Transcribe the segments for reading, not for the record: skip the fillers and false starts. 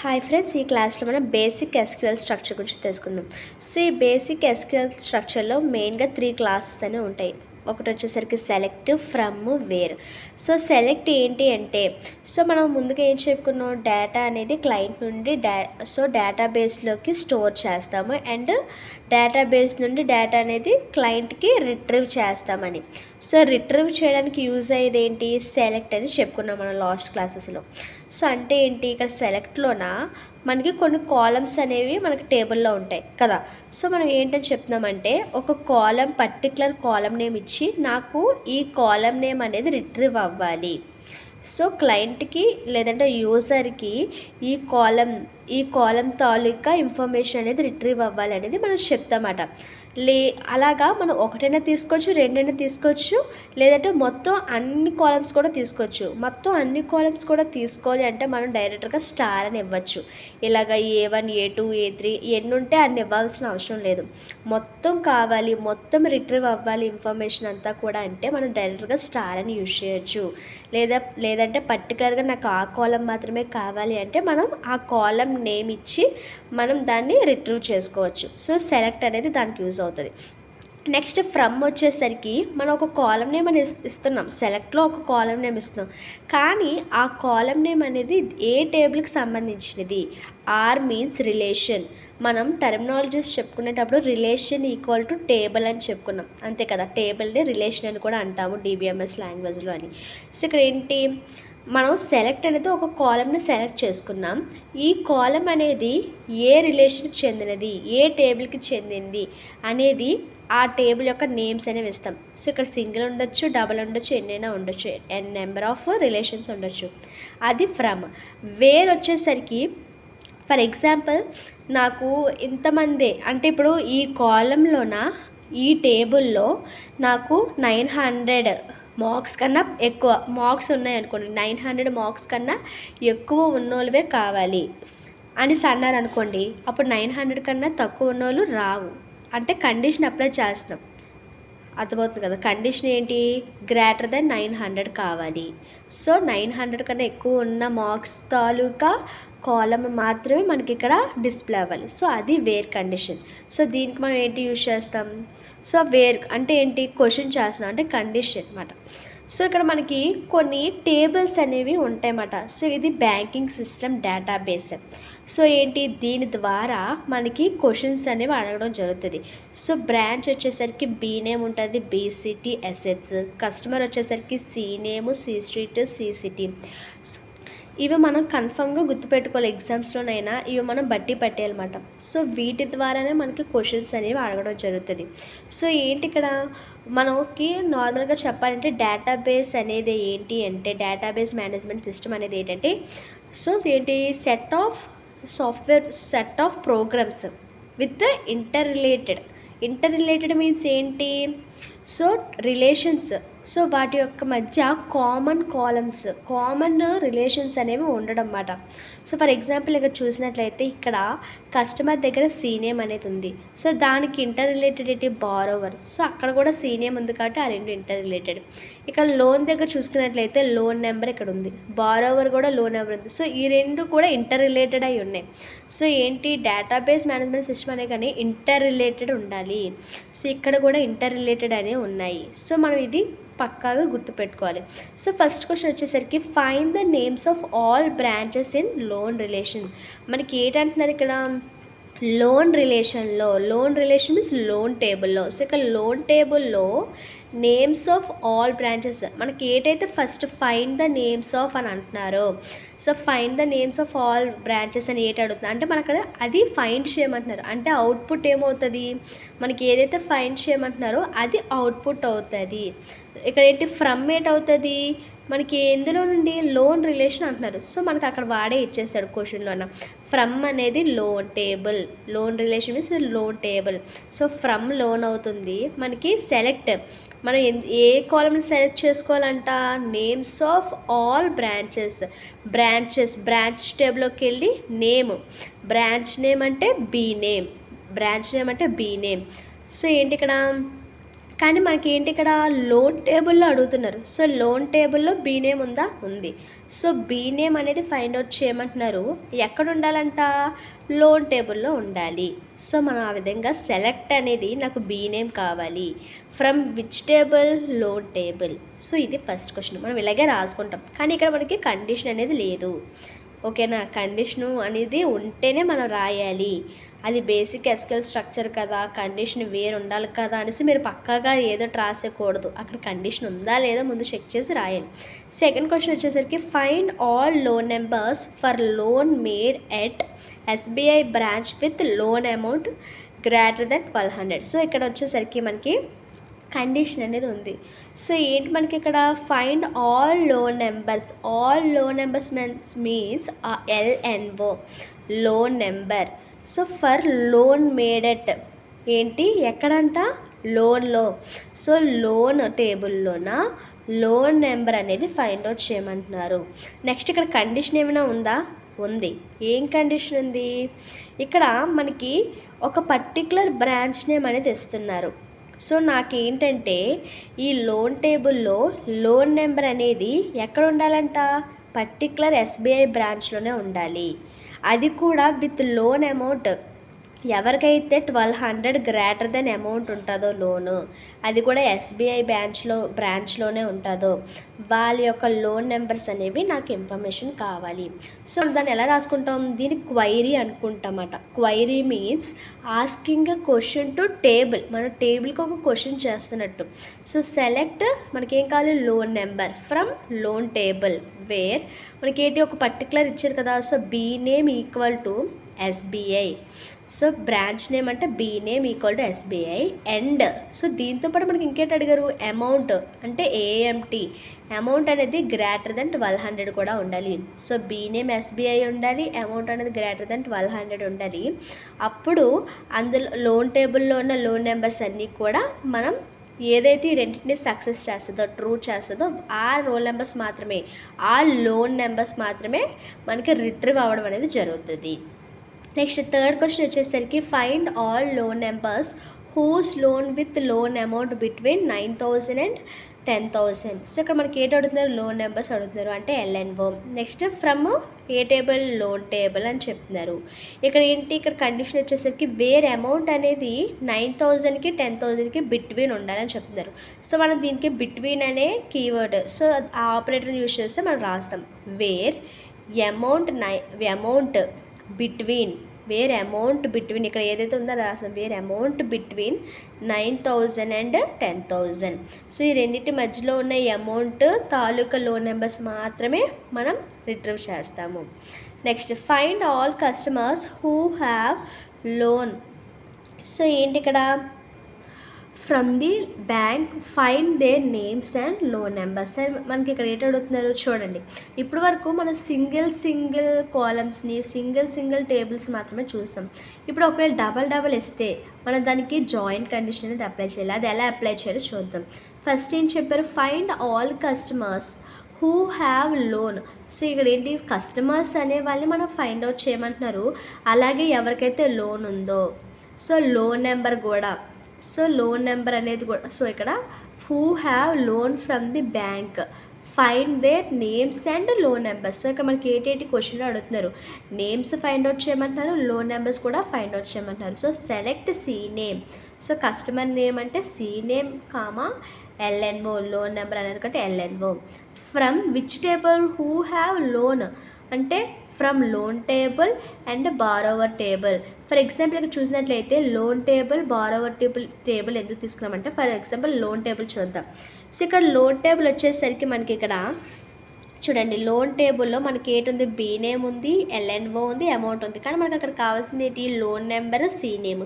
Hi friends, ఈ క్లాస్లో మనం బేసిక్ ఎస్క్యూఎల్ స్ట్రక్చర్ గురించి తెలుసుకుందాం. సో ఈ బేసిక్ ఎస్క్యూఎల్ స్ట్రక్చర్లో మెయిన్గా 3 క్లాసెస్ అనేవి ఉంటాయి. ఒకటి వచ్చేసరికి select, from, where. So select ఏంటి అంటే, సో మనం ముందుగా ఏం చెప్పుకున్నాం, డేటా అనేది క్లయింట్ నుండి డేటాబేస్లోకి స్టోర్ చేస్తాము అండ్ డేటాబేస్ నుండి డేటా అనేది క్లయింట్కి రిట్రీవ్ చేస్తామని. సో రిట్రీవ్ చేయడానికి యూజ్ అయ్యేది ఏంటి, సెలెక్ట్ అని చెప్పుకున్నాం మనం లాస్ట్ క్లాసెస్లో. సో అంటే ఏంటి, ఇక్కడ సెలెక్ట్లోన మనకి కొన్ని కాలమ్స్ అనేవి మనకి టేబుల్లో ఉంటాయి కదా. సో మనం ఏంటని చెప్తున్నామంటే, ఒక కాలం పర్టికులర్ కాలం నేమ్ ఇచ్చి నాకు ఈ కాలం నేమ్ అనేది రిట్రీవ్ అవ్వాలి. సో క్లయింట్కి లేదంటే యూజర్కి ఈ కాలం తాలూకా ఇన్ఫర్మేషన్ అనేది రిట్రీవ్ అవ్వాలి అనేది మనం చెప్తామట. అలాగా మనం ఒకటైనా తీసుకోవచ్చు, రెండైనా తీసుకోవచ్చు, లేదంటే మొత్తం అన్ని కాలమ్స్ కూడా తీసుకోవచ్చు. మొత్తం అన్ని కాలమ్స్ కూడా తీసుకోవాలి అంటే మనం డైరెక్ట్గా స్టార్ అని ఇవ్వచ్చు. ఇలాగ A1, A2, A3 ఎన్ని ఉంటే అన్ని ఇవ్వాల్సిన అవసరం లేదు. మొత్తం కావాలి, మొత్తం రిట్రీవ్ అవ్వాలి ఇన్ఫర్మేషన్ అంతా కూడా అంటే మనం డైరెక్ట్గా స్టార్ అని యూజ్ చేయొచ్చు. లేదంటే పర్టికులర్గా నాకు ఆ కాలం మాత్రమే కావాలి అంటే మనం ఆ కాలం నేమ్ ఇచ్చి మనం దాన్ని రిట్రీవ్ చేసుకోవచ్చు. సో సెలెక్ట్ అనేది దానికి యూజ్ అవుతుంది. నెక్స్ట్ ఫ్రమ్ వచ్చేసరికి మనం ఒక కాలం నేమ్ అని ఇస్తున్నాం, సెలెక్ట్లో ఒక కాలం నేమ్ ఇస్తున్నాం, కానీ ఆ కాలం నేమ్ అనేది ఏ టేబుల్కి సంబంధించినది. R means relation. మనం టర్మినాలజీస్ చెప్పుకునేటప్పుడు రిలేషన్ ఈక్వల్ టు టేబుల్ అని చెప్పుకున్నాం, అంతే కదా. టేబుల్ని రిలేషన్ అని కూడా అంటాము DBMS లాంగ్వేజ్లో అని. సో ఇక్కడ ఏంటి, మనం సెలెక్ట్ అనేది ఒక కాలంని సెలెక్ట్ చేసుకున్నాం. ఈ కాలం అనేది ఏ రిలేషన్కి చెందినది, ఏ టేబుల్కి చెందింది అనేది ఆ టేబుల్ యొక్క నేమ్స్ అనేవి ఇస్తాం. సో ఇక్కడ సింగిల్ ఉండొచ్చు, డబల్ ఉండొచ్చు, ఎన్నైనా ఉండొచ్చు, నెంబర్ ఆఫ్ రిలేషన్స్ ఉండొచ్చు. అది ఫ్రమ్. వేర్ వచ్చేసరికి ఫర్ ఎగ్జాంపుల్ నాకు ఇంతమంది అంటే ఇప్పుడు ఈ కాలంలోన ఈ టేబుల్లో నాకు 900 మార్క్స్ కన్నా ఎక్కువ మార్క్స్ ఉన్నాయనుకోండి, 900 మార్క్స్ కన్నా ఎక్కువ ఉన్నోళ్ళవే కావాలి అని అన్నారనుకోండి, అప్పుడు 900 కన్నా తక్కువ ఉన్నోళ్ళు రావు. అంటే కండిషన్ అప్లై చేస్తున్నాం, అర్థమవుతుంది కదా. కండిషన్ ఏంటి, గ్రేటర్ దెన్ 900 కావాలి. సో 900 కన్నా ఎక్కువ ఉన్న మార్క్స్ తాలూకా కాలం మాత్రమే మనకి ఇక్కడ డిస్ప్లే అవ్వాలి. సో అది వేర్ కండిషన్. సో దీనికి మనం ఏంటి యూజ్ చేస్తాం, సో వేర్ అంటే ఏంటి, క్వశ్చన్ చేస్తున్నాం అంటే కండిషన్ అన్నమాట. సో ఇక్కడ మనకి కొన్ని టేబుల్స్ అనేవి ఉంటాయన్నమాట. సో ఇది బ్యాంకింగ్ సిస్టమ్ డేటాబేస్. సో ఏంటి, దీని ద్వారా మనకి క్వశ్చన్స్ అనేవి అడగడం జరుగుతుంది. సో బ్రాంచ్ వచ్చేసరికి B నేమ్ ఉంటుంది, BCT అసెట్స్. కస్టమర్ వచ్చేసరికి C name, C street, C city. ఇవి మనం కన్ఫామ్గా గుర్తుపెట్టుకోవాలి, ఎగ్జామ్స్లోనైనా ఇవి మనం బట్టి పట్టేయాలన్నమాట. సో వీటి ద్వారానే మనకి క్వశ్చన్స్ అనేవి అడగడం జరుగుతుంది. సో ఏంటి ఇక్కడ మనకి నార్మల్గా చెప్పాలంటే డేటాబేస్ అనేది ఏంటి అంటే, డేటాబేస్ మేనేజ్మెంట్ సిస్టమ్ అనేది ఏంటంటే, సో ఏంటి, set of programs with interrelated means ఏంటి, సో రిలేషన్స్. సో వాటి యొక్క మధ్య కామన్ రిలేషన్స్ అనేవి ఉండడం అన్నమాట. సో ఫర్ ఎగ్జాంపుల్ ఇక్కడ చూసినట్లయితే ఇక్కడ కస్టమర్ దగ్గర C నేమ్ అనేది ఉంది. సో దానికి ఇంటర్ రిలేటెడ్ ఏంటి, బారోవర్. సో అక్కడ కూడా C నేమ్ ఉంది కాబట్టి ఆ రెండు ఇంటర్ రిలేటెడ్. ఇక్కడ లోన్ దగ్గర చూసుకున్నట్లయితే లోన్ నెంబర్ ఇక్కడ ఉంది, బారోవర్ కూడా లోన్ నెంబర్ ఉంది. సో ఈ రెండు కూడా ఇంటర్ రిలేటెడ్ అయి ఉన్నాయి. సో ఏంటి, డేటాబేస్ మేనేజ్మెంట్ సిస్టమ్ అనే కానీ ఇంటర్ రిలేటెడ్ ఉండాలి. సో ఇక్కడ కూడా ఇంటర్ రిలేటెడ్ అనేవి ఉన్నాయి. సో మనం ఇది పక్కాగా గుర్తుపెట్టుకోవాలి. సో ఫస్ట్ క్వశ్చన్ వచ్చేసరికి find the names of all branches in loan relation. మనకి ఏంటంటున్నారు ఇక్కడ, లోన్ రిలేషన్ మీన్స్ లోన్ టేబుల్లో. సో ఇక్కడ లోన్ టేబుల్లో నేమ్స్ ఆఫ్ ఆల్ బ్రాంచెస్ మనకి ఏటైతే first find the names of అని అంటున్నారో, so find the names of all branches అని ఏటి అడుగుతుంది అంటే మనకు అది ఫైండ్ చేయమంటున్నారు. అంటే అవుట్పుట్ ఏమవుతుంది, మనకి ఏదైతే ఫైండ్ చేయమంటున్నారో అది అవుట్పుట్ అవుతుంది. ఇక్కడ ఏంటి, ఫ్రమ్ ఏటవుతుంది, మనకి ఎందులో నుండి లోన్ రిలేషన్ అంటున్నారు. సో మనకి అక్కడ వాడే ఇచ్చేస్తాడు క్వశ్చన్లోన. ఫ్రమ్ అనేది loan relation means loan table. So from loan అవుతుంది. మనకి సెలెక్ట్, మనం ఏ కాలమ్ని సెలెక్ట్ చేసుకోవాలంట, నేమ్స్ ఆఫ్ ఆల్ బ్రాంచ్ టేబుల్లోకి వెళ్ళి నేమ్, బ్రాంచ్ నేమ్ అంటే B నేమ్. సో ఏంటి ఇక్కడ కానీ మనకేంటి ఇక్కడ లోన్ టేబుల్లో అడుగుతున్నారు. సో లోన్ టేబుల్లో బీ నేమ్ ఉందా? ఉంది. సో బీ నేమ్ అనేది ఫైండ్ అవుట్ చేయమంటున్నారు. ఎక్కడ ఉండాలంట? లోన్ టేబుల్లో ఉండాలి. సో మనం ఆ విధంగా సెలెక్ట్ అనేది నాకు బీ నేమ్ కావాలి. From which table? Loan table. So ఇది ఫస్ట్ క్వశ్చన్. మనం ఇలాగే రాసుకుంటాం, కానీ ఇక్కడ మనకి కండిషన్ అనేది లేదు. ఓకేనా? కండిషను అనేది ఉంటేనే మనం రాయాలి. అది బేసిక్ ఎస్క్యూఎల్ స్ట్రక్చర్ కదా, కండిషన్ వేరు ఉండాలి కదా అనేసి మీరు పక్కాగా ఏదో రాసేయకూడదు. అక్కడ కండిషన్ ఉందా లేదా ముందు చెక్ చేసి రాయాలి. సెకండ్ క్వశ్చన్ వచ్చేసరికి find all loan numbers for loan made at SBI branch with loan amount greater than 1200. So ఇక్కడ వచ్చేసరికి మనకి కండిషన్ అనేది ఉంది. సో ఏంటి మనకి ఇక్కడ find all loan numbers. All loan numbers means LNO loan number. So for loan made at ఏంటి ఎక్కడంట? లోన్లో. సో లోన్ టేబుల్లోన లోన్ నెంబర్ అనేది ఫైండ్ అవుట్ చేయమంటున్నారు. నెక్స్ట్ ఇక్కడ కండిషన్ ఏమైనా ఉందా? ఉంది. ఏం కండిషన్ ఉంది? ఇక్కడ మనకి ఒక పర్టికులర్ బ్రాంచ్ నేమ్ అనేది ఇస్తున్నారు. సో నాకేంటంటే ఈ లోన్ టేబుల్లో లోన్ నెంబర్ అనేది ఎక్కడ ఉండాలంట? పర్టికులర్ SBI బ్రాంచ్లోనే ఉండాలి. అది కూడా విత్ లోన్ అమౌంట్. ఎవరికైతే 1200 గ్రేటర్ దెన్ అమౌంట్ ఉంటుందో లోను, అది కూడా SBI బ్రాంచ్లోనే ఉంటుందో వాళ్ళ యొక్క లోన్ నెంబర్స్ అనేవి నాకు ఇన్ఫర్మేషన్ కావాలి. సో దాన్ని ఎలా రాసుకుంటాం? దీన్ని క్వైరీ అనుకుంటామట. Query means asking a question to table. మనం టేబుల్కి ఒక క్వశ్చన్ చేస్తున్నట్టు. సో సెలెక్ట్ మనకేం కావాలి? Loan number from loan table where మనకి ఏంటి ఒక పర్టికులర్ ఇచ్చారు కదా. So B name equal to SBI. So branch name అంటే B name equal to SBI and so దీంతో పాటు మనకి ఇంకేంటి అడిగారు? అమౌంట్ అంటే AMT. అమౌంట్ అనేది గ్రేటర్ దెన్ 1200 కూడా ఉండాలి. సో బీ నేమ్ SBI ఉండాలి, అమౌంట్ అనేది గ్రేటర్ దెన్ 1200 ఉండాలి. అప్పుడు అందులో లోన్ టేబుల్లో ఉన్న లోన్ నెంబర్స్ అన్నీ కూడా మనం ఏదైతే ఈ రెండింటిని సక్సెస్ చేస్తుందో, ట్రూ చేస్తుందో ఆ రోల్ నెంబర్స్ మాత్రమే, ఆ లోన్ నెంబర్స్ మాత్రమే మనకి రిట్రీవ్ అవ్వడం అనేది జరుగుతుంది. నెక్స్ట్ థర్డ్ క్వశ్చన్ వచ్చేసరికి find all loan numbers whose loan with loan amount between 9000 and 10,000. So ఇక్కడ మనకి ఏంటి అడుగుతున్నారు? లోన్ నెంబర్స్ అడుగుతున్నారు అంటే LNO. Next from a table? Loan table అని చెప్తున్నారు. ఇక్కడ ఏంటి? ఇక్కడ కండిషన్ వచ్చేసరికి వేర్ అమౌంట్ అనేది 9000కి 10,000కి బిట్వీన్ ఉండాలని చెప్తున్నారు. సో మనం దీనికి బిట్వీన్ అనే కీవర్డ్, సో ఆ ఆపరేటర్ని యూజ్ చేస్తే మనం రాస్తాం. Where amount between, where amount between, ఇక్కడ ఏదైతే ఉందో రాస్తాం. Where amount between 9000 and 10,000. So ఈ రెండింటి మధ్యలో ఉన్న ఈ అమౌంట్ తాలూకా లోన్ నెంబర్స్ మాత్రమే మనం రిట్రీవ్ చేస్తాము. Next find all customers who have loan. So ఏంటి ఇక్కడ? From the bank find their names and loan numbers. And మనకి ఇక్కడ ఏంటి అడుగుతున్నారు చూడండి. ఇప్పటి వరకు మనం సింగిల్ కాలమ్స్ని సింగిల్ టేబుల్స్ మాత్రమే చూస్తాం. ఇప్పుడు ఒకవేళ డబల్ ఇస్తే మనం దానికి జాయింట్ కండిషన్ అనేది అప్లై చేయాలి. అది ఎలా అప్లై చేయాలో చూద్దాం. ఫస్ట్ ఏం చెప్పారు? Find all customers who have loan. So ఇక్కడ ఏంటి? కస్టమర్స్ అనే వాళ్ళని మనం ఫైండ్ అవుట్ చేయమంటున్నారు. అలాగే ఎవరికైతే లోన్ ఉందో సో లోన్ నెంబర్ కూడా, సో లోన్ నెంబర్ అనేది కూడా, సో ఇక్కడ who have loan from the bank find their names and loan numbers. So ఇక్కడ మనకి ఏంటి క్వశ్చన్లో అడుగుతున్నారు? నేమ్స్ ఫైండ్ అవుట్ చేయమంటున్నారు, లోన్ నెంబర్స్ కూడా ఫైండ్ అవుట్ చేయమంటున్నారు. So select C name. So customer name అంటే C name comma LNO, loan number అనేది కంటే LNO. From which table? Who have loan అంటే from loan table and borrower table. For example ఇక్కడ చూసినట్లయితే loan table, borrower table ఎందుకు తీసుకున్నామంటే for example loan table చూద్దాం. So ఇక్కడ లోన్ టేబుల్ వచ్చేసరికి మనకి ఇక్కడ చూడండి, లోన్ టేబుల్లో మనకి ఏంటి ఉంది? బీ నేమ్ ఉంది, LNO ఉంది, అమౌంట్ ఉంది. కానీ మనకి అక్కడ కావాల్సింది ఏంటి? Loan number, C name.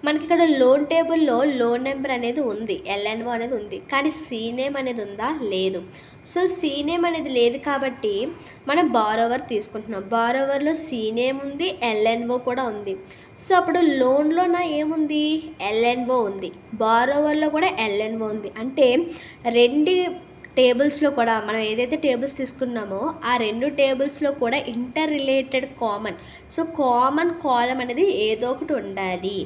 మనకి ఇక్కడ లోన్ టేబుల్లో లోన్ నెంబర్ అనేది ఉంది, LNO అనేది ఉంది, కానీ సి నేమ్ అనేది ఉందా? లేదు. సో సి నేమ్ అనేది లేదు కాబట్టి మనం బారోవర్ తీసుకుంటున్నాం. బారోవర్లో సి నేమ్ ఉంది, LNO కూడా ఉంది. సో అప్పుడు లోన్లో ఏముంది? LNO ఉంది, బారోవర్లో కూడా LNO ఉంది. అంటే రెండు టేబుల్స్లో కూడా మనం ఏదైతే టేబుల్స్ తీసుకున్నామో ఆ రెండు టేబుల్స్లో కూడా inter related common, so common column అనేది ఏదో ఒకటి ఉండాలి.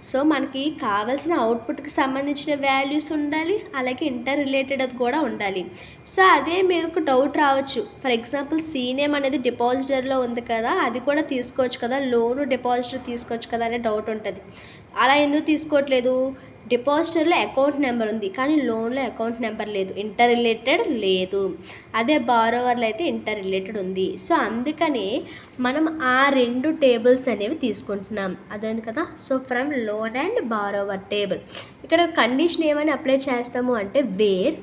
సో మనకి కావాల్సిన అవుట్పుట్కి సంబంధించిన వాల్యూస్ ఉండాలి, అలాగే ఇంటర్ రిలేటెడ్ అది కూడా ఉండాలి. సో అదే మీకు డౌట్ రావచ్చు, ఫర్ ఎగ్జాంపుల్ సీ నేమ్ అనేది డిపాజిటర్లో ఉంది కదా, అది కూడా తీసుకోవచ్చు కదా, లోను డిపాజిటర్ తీసుకోవచ్చు కదా అనే డౌట్ ఉంటుంది. అలా ఎందుకు తీసుకోవట్లేదు? డిపాజిటర్లో అకౌంట్ నెంబర్ ఉంది కానీ లోన్లో అకౌంట్ నెంబర్ లేదు, ఇంటర్ రిలేటెడ్ లేదు. అదే బారోవర్లో అయితే ఇంటర్ రిలేటెడ్ ఉంది. సో అందుకని మనం ఆ 2 టేబుల్స్ అనేవి తీసుకుంటున్నాం, అదేంది కదా. So from loan and borrower table ఇక్కడ కండిషన్ ఏమని అప్లై చేస్తాము అంటే వేర్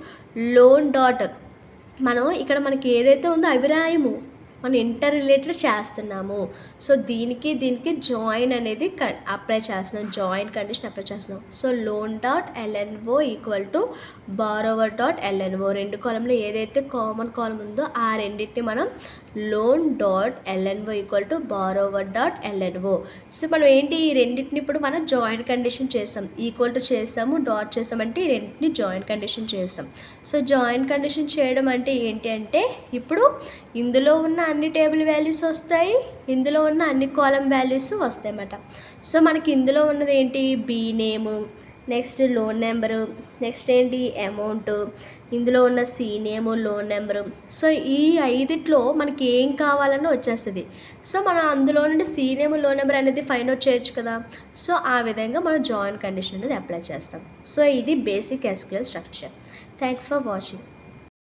లోన్ డాట్, మనం ఇక్కడ మనకి ఏదైతే ఉందో అభిప్రాయము మనం ఇంటర్ రిలేటెడ్ చేస్తున్నాము. సో దీనికి జాయిన్ అనేది అప్లై చేస్తున్నాం, జాయిన్ కండిషన్ అప్లై చేస్తున్నాం. So loan dot LNO equal to borrower dot LNO, 2 కాలంలో ఏదైతే కామన్ కాలం ఉందో ఆ రెండింటిని మనం loan dot LNO equal to borrower dot LNO. So మనం ఏంటి ఈ రెండింటిని ఇప్పుడు మనం జాయిన్ కండిషన్ చేసాం, ఈక్వల్ టు చేసాము, డాట్ చేసామంటే ఈ రెండింటిని జాయిన్ కండిషన్ చేసాం. సో జాయిన్ కండిషన్ చేయడం అంటే ఏంటి అంటే ఇప్పుడు ఇందులో ఉన్న అన్ని టేబుల్ వాల్యూస్ వస్తాయి, ఇందులో ఉన్న అన్ని కాలం వాల్యూస్ వస్తాయి అన్నమాట. సో మనకి ఇందులో ఉన్నది ఏంటి B name, next loan number, next ఏంటి అమౌంట్, ఇందులో ఉన్న C name, loan number. So ఈ 5 మనకి ఏం కావాలన్నా వచ్చేస్తుంది. సో మనం అందులో నుండి సీ నేము, లోన్ నెంబర్ అనేది ఫైండ్ అవుట్ చేయొచ్చు కదా. సో ఆ విధంగా మనం జాయిన్ కండిషన్ అనేది అప్లై చేస్తాం. సో ఇది basic SQL structure. Thanks for watching.